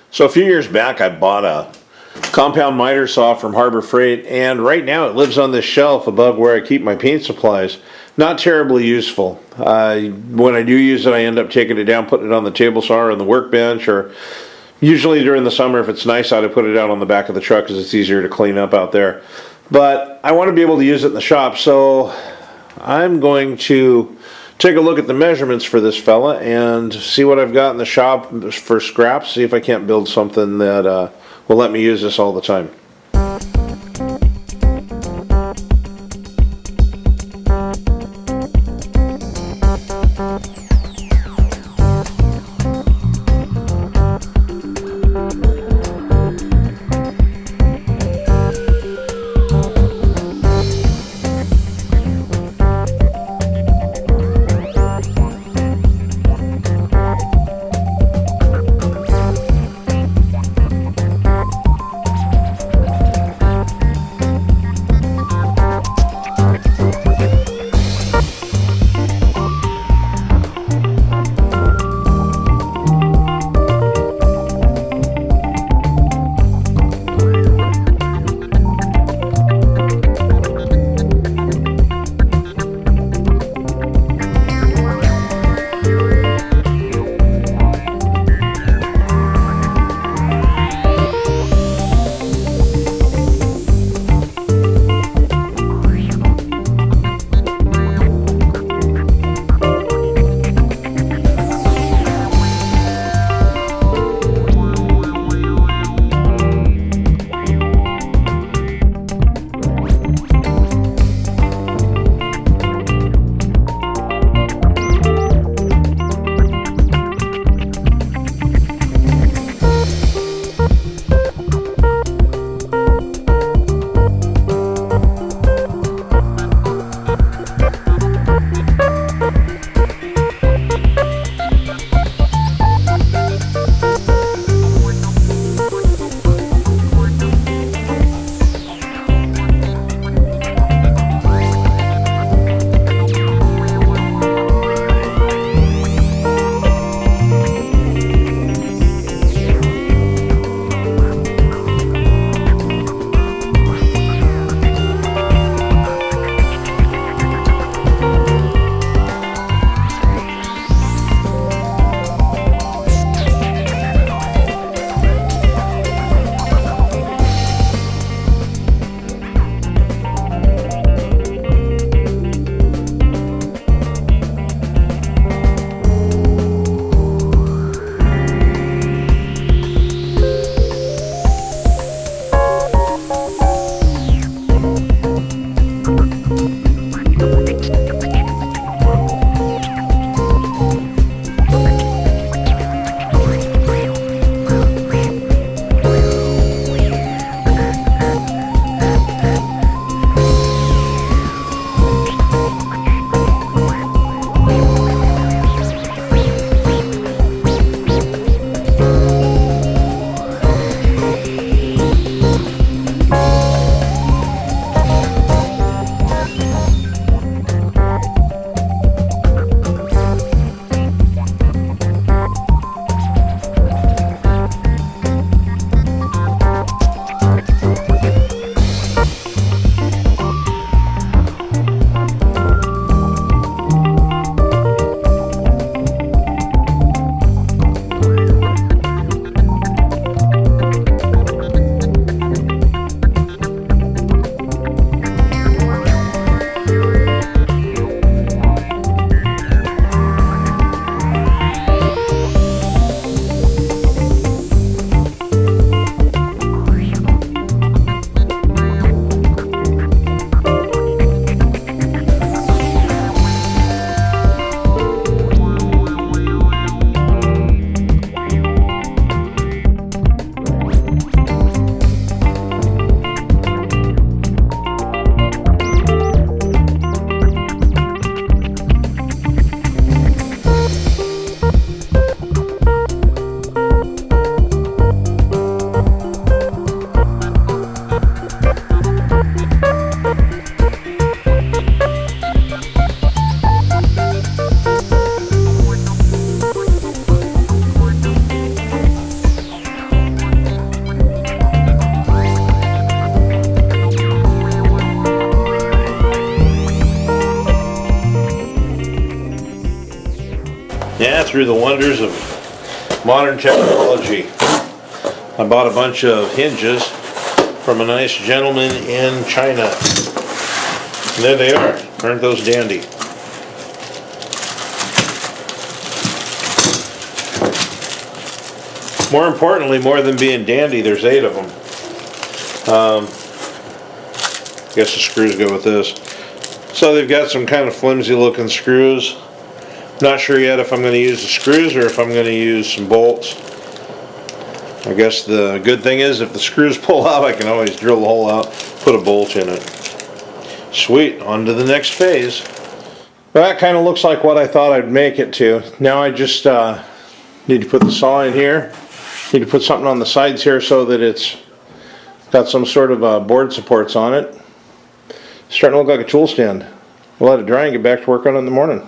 So a few years back, I bought a compound miter saw from Harbor Freight, and right now it lives on this shelf above where I keep my paint supplies. Not terribly useful. When I do use it, I end up taking it down, putting it on the table saw or on the workbench, or usually during the summer, if it's nice out, I put it out on the back of the truck because it's easier to clean up out there. But I want to be able to use it in the shop, so I'm going to take a look at the measurements for this fella and see what I've got in the shop for scraps, see if I can't build something that will let me use this all the time. through the wonders of modern technology. I bought a bunch of hinges from a nice gentleman in China. And there they are. Aren't those dandy? More importantly, more than being dandy, there's 8 of them. I guess the screws go with this. So they've got some kind of flimsy looking screws. Not sure yet if I'm going to use the screws or if I'm going to use some bolts. I guess the good thing is if the screws pull out, I can always drill the hole out, put a bolt in it. Sweet, on to the next phase. Well, that kind of looks like what I thought I'd make it to. Now I just need to put the saw in here. Need to put something on the sides here so that it's got some sort of board supports on it. It's starting to look like a tool stand. We'll let it dry and get back to work on it in the morning.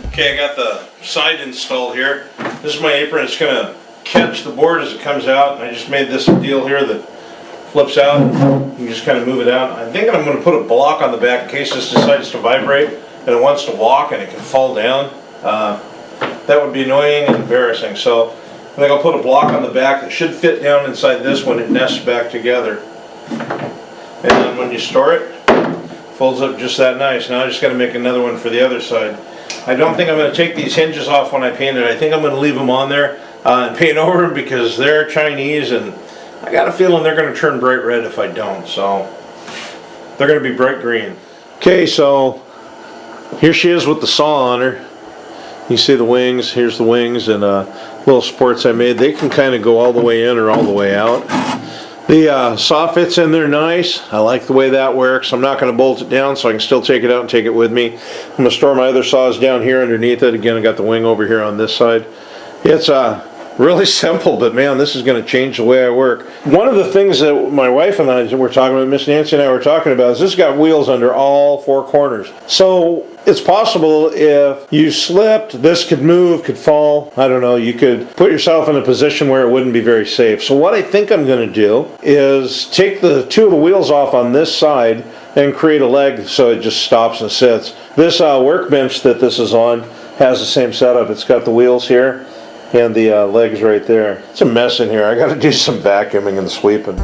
Okay, I got the side installed here. This is my apron. It's going to catch the board as it comes out. I just made this deal here that flips out. You just kind of move it out. I think I'm going to put a block on the back in case this decides to vibrate and it wants to walk and it can fall down. That would be annoying and embarrassing. So I think I'll put a block on the back that should fit down inside this when it nests back together. And then when you store it, folds up just that nice. Now I just got to make another one for the other side. I don't think I'm going to take these hinges off when I paint it. I think I'm going to leave them on there and paint over them because they're Chinese and I got a feeling they're going to turn bright red if I don't. So they're going to be bright green. Okay, so here she is with the saw on her. You see the wings, here's the wings and little supports I made. They can kind of go all the way in or all the way out. The saw fits in there nice. I like the way that works. I'm not going to bolt it down so I can still take it out and take it with me. I'm going to store my other saws down here underneath it. Again, I got the wing over here on this side. It's really simple, but man, this is going to change the way I work. One of the things that my wife and I were talking about, Miss Nancy and I were talking about, is this got wheels under all 4 corners. So it's possible if you slipped, this could move, could fall. I don't know, you could put yourself in a position where it wouldn't be very safe. So what I think I'm going to do is take the 2 of the wheels off on this side and create a leg so it just stops and sits. This workbench that this is on has the same setup. It's got the wheels here and the legs right there. It's a mess in here. I got to do some vacuuming and sweeping.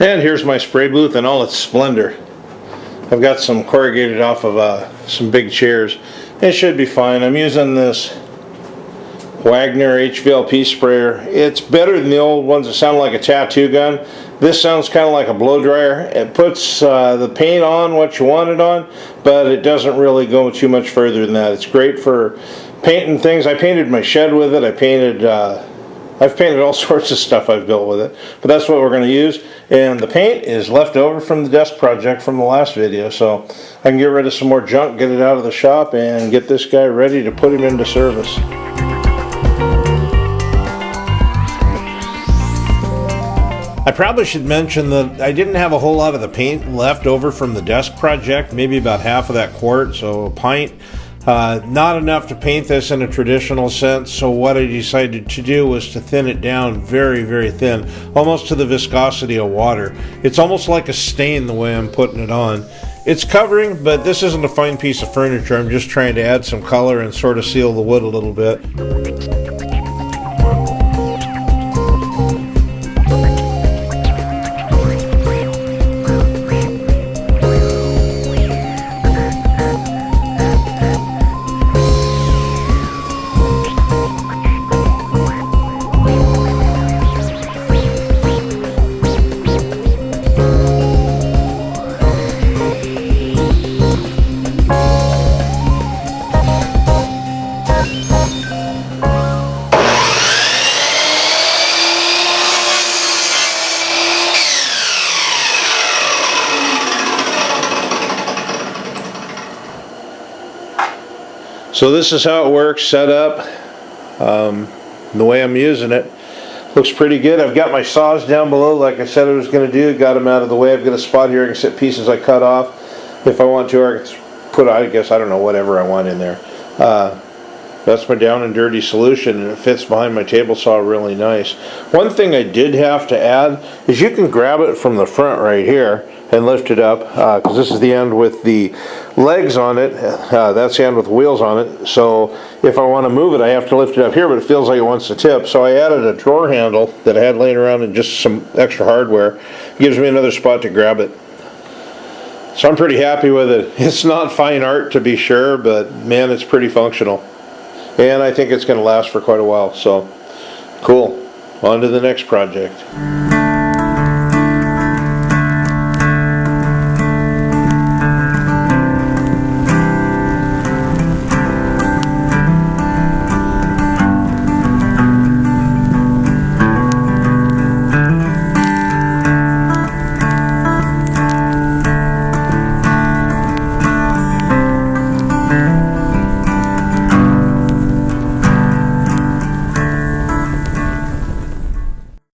And here's my spray booth in all its splendor. I've got some corrugated off of some big chairs. It should be fine. I'm using this Wagner HVLP sprayer. It's better than the old ones that sound like a tattoo gun. This sounds kind of like a blow dryer. It puts the paint on what you want it on, but it doesn't really go too much further than that. It's great for painting things. I painted my shed with it. I've painted all sorts of stuff I've built with it, but that's what we're going to use. And the paint is left over from the desk project from the last video, so I can get rid of some more junk, get it out of the shop, and get this guy ready to put him into service. I probably should mention that I didn't have a whole lot of the paint left over from the desk project, maybe about half of that quart, so a pint. Not enough to paint this in a traditional sense, so what I decided to do was to thin it down very, very thin, almost to the viscosity of water. It's almost like a stain the way I'm putting it on. It's covering, but this isn't a fine piece of furniture. I'm just trying to add some color and sort of seal the wood a little bit. So this is how it works, set up, the way I'm using it. Looks pretty good. I've got my saws down below like I said I was going to do. Got them out of the way. I've got a spot here I can set pieces I cut off. If I want to, I can put, I guess, I don't know, whatever I want in there. That's my down and dirty solution, and it fits behind my table saw really nice. One thing I did have to add is you can grab it from the front right here and lift it up, because this is the end with the legs on it. That's the end with the wheels on it. So if I want to move it, I have to lift it up here, but it feels like it wants to tip. So I added a drawer handle that I had laying around and just some extra hardware. It gives me another spot to grab it. So I'm pretty happy with it. It's not fine art to be sure, but man, it's pretty functional. And I think it's going to last for quite a while. So cool. On to the next project.